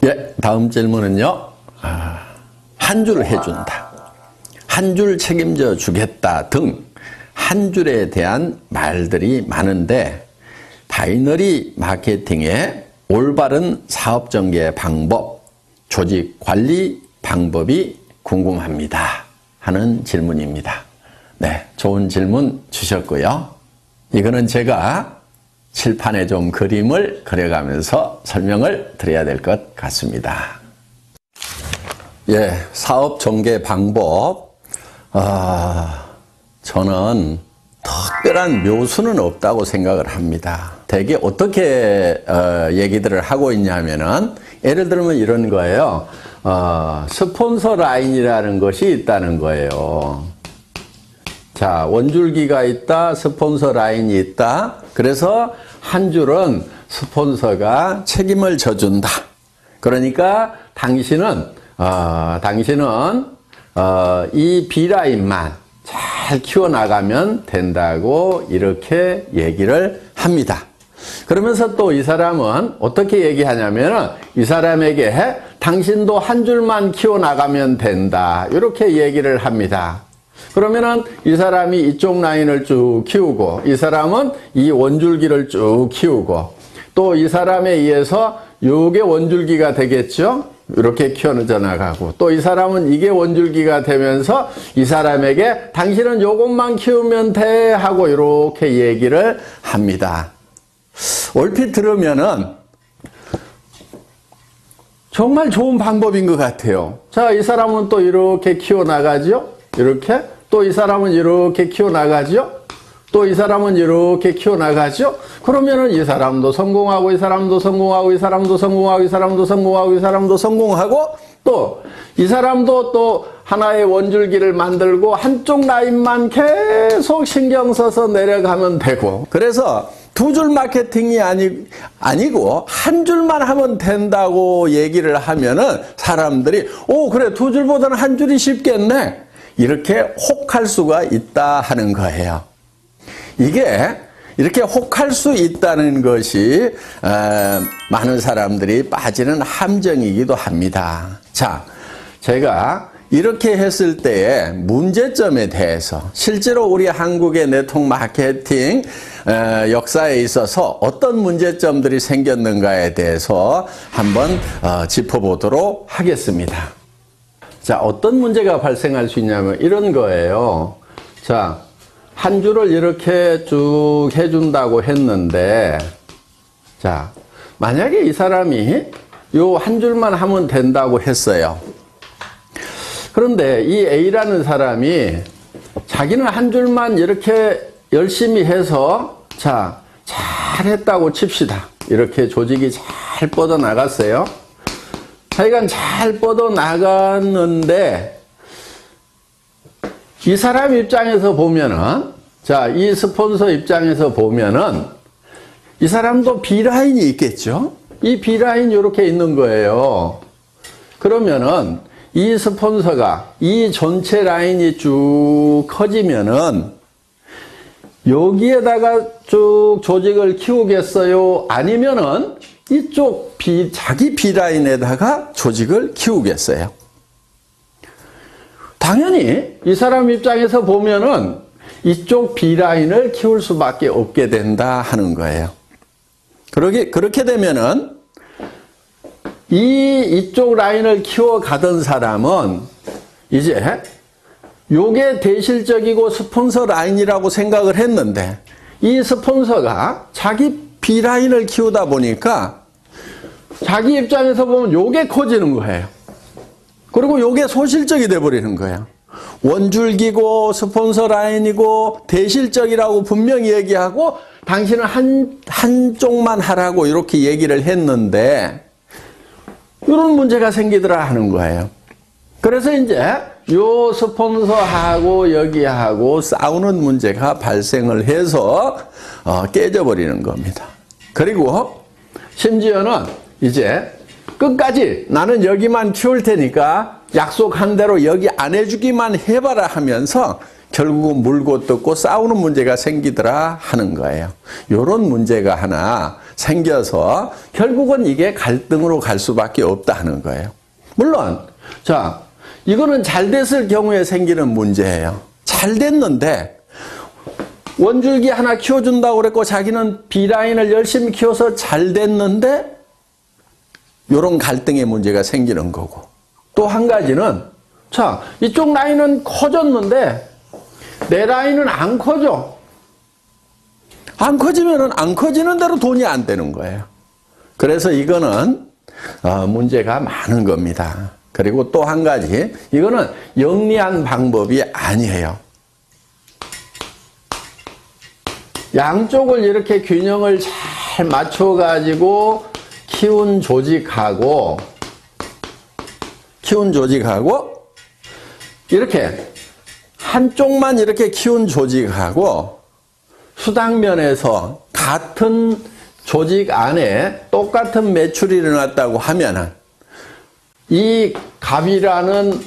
예, 다음 질문은요. 한 줄 해준다, 한 줄 책임져 주겠다 등 한 줄에 대한 말들이 많은데 바이너리 마케팅의 올바른 사업 전개 방법, 조직 관리 방법이 궁금합니다 하는 질문입니다. 네, 좋은 질문 주셨고요. 이거는 제가 칠판에 좀 그림을 그려가면서 설명을 드려야 될 것 같습니다. 예, 사업 전개 방법. 저는 특별한 묘수는 없다고 생각을 합니다. 되게 어떻게 얘기들을 하고 있냐면은, 예를 들면 이런 거예요. 스폰서 라인이라는 것이 있다는 거예요. 자, 원줄기가 있다, 스폰서 라인이 있다. 그래서 한 줄은 스폰서가 책임을 져준다. 그러니까 당신은 이 B라인만 잘 키워나가면 된다고 이렇게 얘기를 합니다. 그러면서 또 이 사람은 어떻게 얘기하냐면, 이 사람에게 당신도 한 줄만 키워나가면 된다, 이렇게 얘기를 합니다. 그러면은 이 사람이 이쪽 라인을 쭉 키우고, 이 사람은 이 원줄기를 쭉 키우고, 또 이 사람에 의해서 요게 원줄기가 되겠죠? 이렇게 키워져 나가고, 또 이 사람은 이게 원줄기가 되면서 이 사람에게 당신은 요것만 키우면 돼 하고 이렇게 얘기를 합니다. 얼핏 들으면은 정말 좋은 방법인 것 같아요. 자, 이 사람은 또 이렇게 키워나가죠? 이렇게. 또 이 사람은 이렇게 키워나가죠? 또 이 사람은 이렇게 키워나가죠? 그러면은 이 사람도 성공하고, 이 사람도 성공하고, 이 사람도 성공하고, 이 사람도 성공하고, 이 사람도 성공하고, 또 이 사람도 또 하나의 원줄기를 만들고 한쪽 라인만 계속 신경 써서 내려가면 되고, 그래서 두 줄 마케팅이 아니고 한 줄만 하면 된다고 얘기를 하면은 사람들이 그래, 두 줄보다는 한 줄이 쉽겠네, 이렇게 혹할 수가 있다 하는 거예요. 이게 이렇게 혹할 수 있다는 것이 많은 사람들이 빠지는 함정이기도 합니다. 자, 제가 이렇게 했을 때의 문제점에 대해서, 실제로 우리 한국의 네트워크 마케팅 역사에 있어서 어떤 문제점들이 생겼는가에 대해서 한번 짚어보도록 하겠습니다. 자, 어떤 문제가 발생할 수 있냐면 이런 거예요. 자, 한 줄을 이렇게 쭉 해준다고 했는데, 자, 만약에 이 사람이 요 한 줄만 하면 된다고 했어요. 그런데 이 A라는 사람이 자기는 한 줄만 이렇게 열심히 해서, 자, 잘했다고 칩시다. 이렇게 조직이 잘 뻗어나갔어요. 하여간 잘 뻗어나갔는데, 이 사람 입장에서 보면은, 자, 이 스폰서 입장에서 보면은, 이 사람도 B라인이 있겠죠? 이 B라인이 이렇게 있는 거예요. 그러면은, 이 스폰서가 이 전체 라인이 쭉 커지면은, 여기에다가 쭉 조직을 키우겠어요? 아니면은, 이쪽 자기 B라인에다가 조직을 키우겠어요? 당연히 이 사람 입장에서 보면은 이쪽 B라인을 키울 수밖에 없게 된다 하는 거예요. 그렇게 되면은 이쪽 라인을 키워가던 사람은 이제 요게 대실적이고 스폰서 라인이라고 생각을 했는데, 이 스폰서가 자기 B라인을 키우다 보니까 자기 입장에서 보면 요게 커지는 거예요. 그리고 요게 소실적이 돼버리는 거예요. 원줄기고 스폰서 라인이고 대실적이라고 분명히 얘기하고 당신은 한쪽만 하라고 이렇게 얘기를 했는데, 이런 문제가 생기더라 하는 거예요. 그래서 이제 요 스폰서하고 여기하고 싸우는 문제가 발생을 해서 깨져버리는 겁니다. 그리고 심지어는 이제 끝까지 나는 여기만 키울 테니까 약속한 대로 여기 안 해주기만 해봐라 하면서 결국은 물고 뜯고 싸우는 문제가 생기더라 하는 거예요. 이런 문제가 하나 생겨서 결국은 이게 갈등으로 갈 수밖에 없다 하는 거예요. 물론 자, 이거는 잘 됐을 경우에 생기는 문제예요. 잘 됐는데 원줄기 하나 키워준다고 그랬고 자기는 B라인을 열심히 키워서 잘 됐는데 이런 갈등의 문제가 생기는 거고, 또 한 가지는 자, 이쪽 라인은 커졌는데 내 라인은 안 커져. 안 커지면은 안 커지는 대로 돈이 안 되는 거예요. 그래서 이거는 문제가 많은 겁니다. 그리고 또 한 가지, 이거는 영리한 방법이 아니에요. 양쪽을 이렇게 균형을 잘 맞춰가지고 키운 조직하고 이렇게 한쪽만 이렇게 키운 조직하고 수당면에서 같은 조직 안에 똑같은 매출이 일어났다고 하면은 이 갑이라는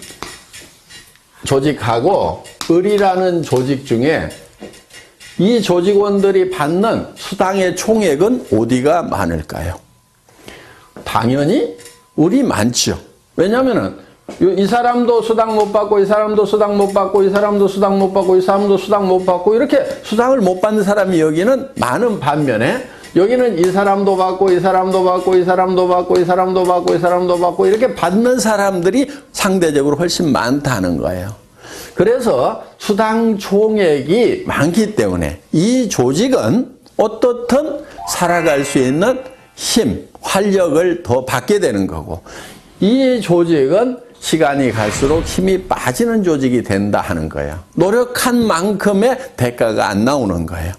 조직하고 을이라는 조직 중에 이 조직원들이 받는 수당의 총액은 어디가 많을까요? 당연히 을이 많죠. 왜냐하면은 이 사람도 수당 못 받고 이 사람도 수당 못 받고 이 사람도 수당 못 받고 이 사람도 수당 못 받고 이렇게 수당을 못 받는 사람이 여기는 많은 반면에 여기는 이 사람도 받고 이 사람도 받고 이 사람도 받고 이 사람도 받고 이 사람도 받고 이렇게 받는 사람들이 상대적으로 훨씬 많다는 거예요. 그래서 수당 총액이 많기 때문에 이 조직은 어떻든 살아갈 수 있는 힘, 활력을 더 받게 되는 거고, 이 조직은 시간이 갈수록 힘이 빠지는 조직이 된다 하는 거예요. 노력한 만큼의 대가가 안 나오는 거예요.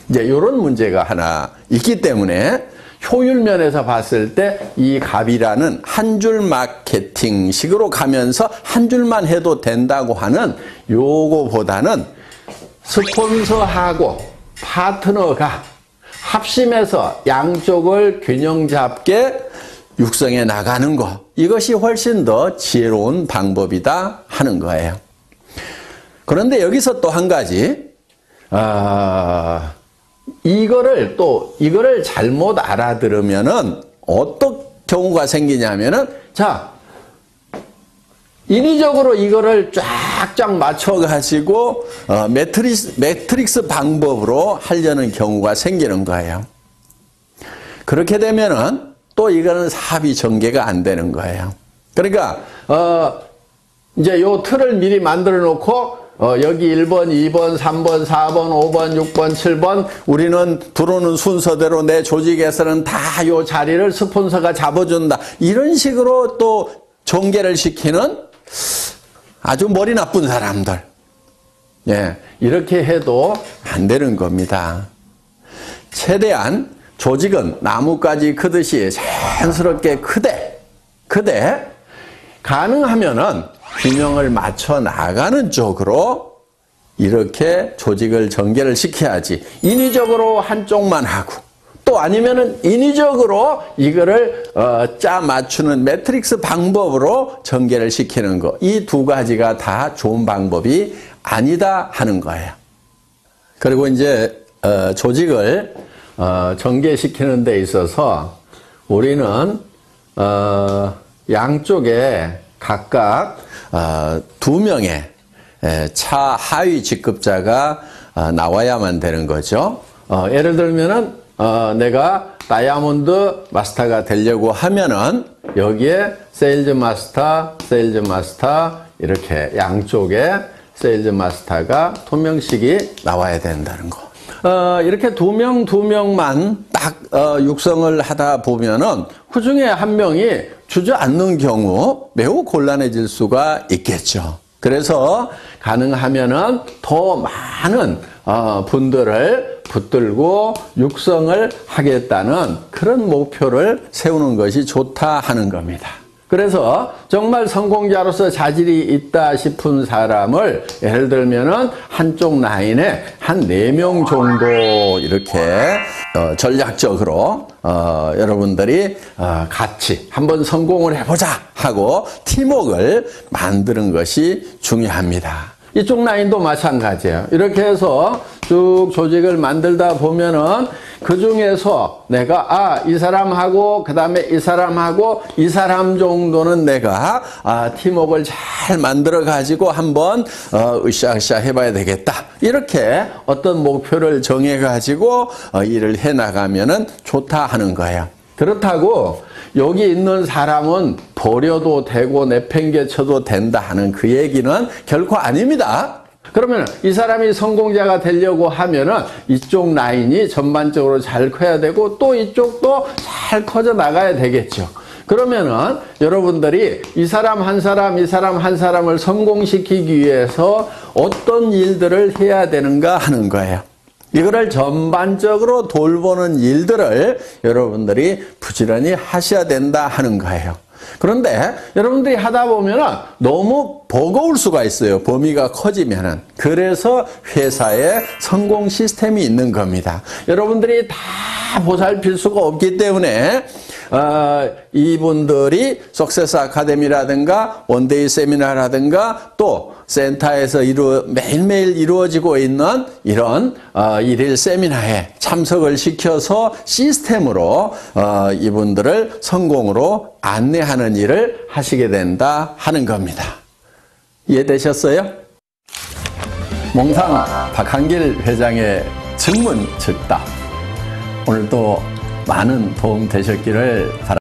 이제 이런 문제가 하나 있기 때문에 효율 면에서 봤을 때 이 갑이라는 한 줄 마케팅식으로 가면서 한 줄만 해도 된다고 하는 요거보다는 스폰서하고 파트너가 합심해서 양쪽을 균형 잡게 육성해 나가는 것, 이것이 훨씬 더 지혜로운 방법이다 하는 거예요. 그런데 여기서 또 한 가지, 이거를 잘못 알아들으면은 어떤 경우가 생기냐면은, 자, 인위적으로 이거를 쫙쫙 맞춰가지고 매트릭스 방법으로 하려는 경우가 생기는 거예요. 그렇게 되면은 또 이거는 사업이 전개가 안 되는 거예요. 그러니까 이제 요 틀을 미리 만들어 놓고 여기 1번, 2번, 3번, 4번, 5번, 6번, 7번 우리는 들어오는 순서대로 내 조직에서는 다 요 자리를 스폰서가 잡아준다. 이런 식으로 또 전개를 시키는 아주 머리 나쁜 사람들. 예, 이렇게 해도 안 되는 겁니다. 최대한 조직은 나뭇가지 크듯이 자연스럽게 크되 가능하면은 균형을 맞춰 나가는 쪽으로 이렇게 조직을 전개를 시켜야지, 인위적으로 한쪽만 하고 또 아니면은 인위적으로 이거를 짜 맞추는 매트릭스 방법으로 전개를 시키는 거, 이 두 가지가 다 좋은 방법이 아니다 하는 거예요. 그리고 이제 조직을 전개시키는 데 있어서 우리는 양쪽에 각각 2명의 차 하위 직급자가 나와야만 되는 거죠. 예를 들면은 내가 다이아몬드 마스터가 되려고 하면은 여기에 세일즈 마스터 이렇게 양쪽에 세일즈 마스터가 2명씩이 나와야 된다는 거. 이렇게 2명만 딱 육성을 하다 보면은 그 중에 한 명이 주저앉는 경우 매우 곤란해질 수가 있겠죠. 그래서 가능하면은 더 많은 분들을 붙들고 육성을 하겠다는 그런 목표를 세우는 것이 좋다 하는 겁니다. 그래서 정말 성공자로서 자질이 있다 싶은 사람을 예를 들면은 한쪽 라인에 한 4명 정도 이렇게 전략적으로 여러분들이 같이 한번 성공을 해보자 하고 팀워크를 만드는 것이 중요합니다. 이쪽 라인도 마찬가지예요. 이렇게 해서 쭉 조직을 만들다 보면은 그 중에서 내가 이 사람하고 그 다음에 이 사람하고 이 사람 정도는 내가 팀워크를 잘 만들어 가지고 한번 으쌰으쌰 해봐야 되겠다. 이렇게 어떤 목표를 정해 가지고 일을 해 나가면은 좋다 하는 거예요. 그렇다고 여기 있는 사람은 버려도 되고 내팽개쳐도 된다 하는 그 얘기는 결코 아닙니다. 그러면 이 사람이 성공자가 되려고 하면은 이쪽 라인이 전반적으로 잘 커야 되고 또 이쪽도 잘 커져 나가야 되겠죠. 그러면은 여러분들이 이 사람 한 사람, 이 사람 한 사람을 성공시키기 위해서 어떤 일들을 해야 되는가 하는 거예요. 이거를 전반적으로 돌보는 일들을 여러분들이 부지런히 하셔야 된다 하는 거예요. 그런데 여러분들이 하다 보면 너무 버거울 수가 있어요. 범위가 커지면은. 그래서 회사에 성공 시스템이 있는 겁니다. 여러분들이 다 보살필 수가 없기 때문에 이분들이 석세스 아카데미라든가 원데이 세미나라든가 또 센터에서 매일매일 이루어지고 있는 이런 일일 세미나에 참석을 시켜서 시스템으로 이분들을 성공으로 안내하는 일을 하시게 된다 하는 겁니다. 이해되셨어요? 몽상 박한길 회장의 증문즉답. 오늘도 많은 도움 되셨기를 바랍니다.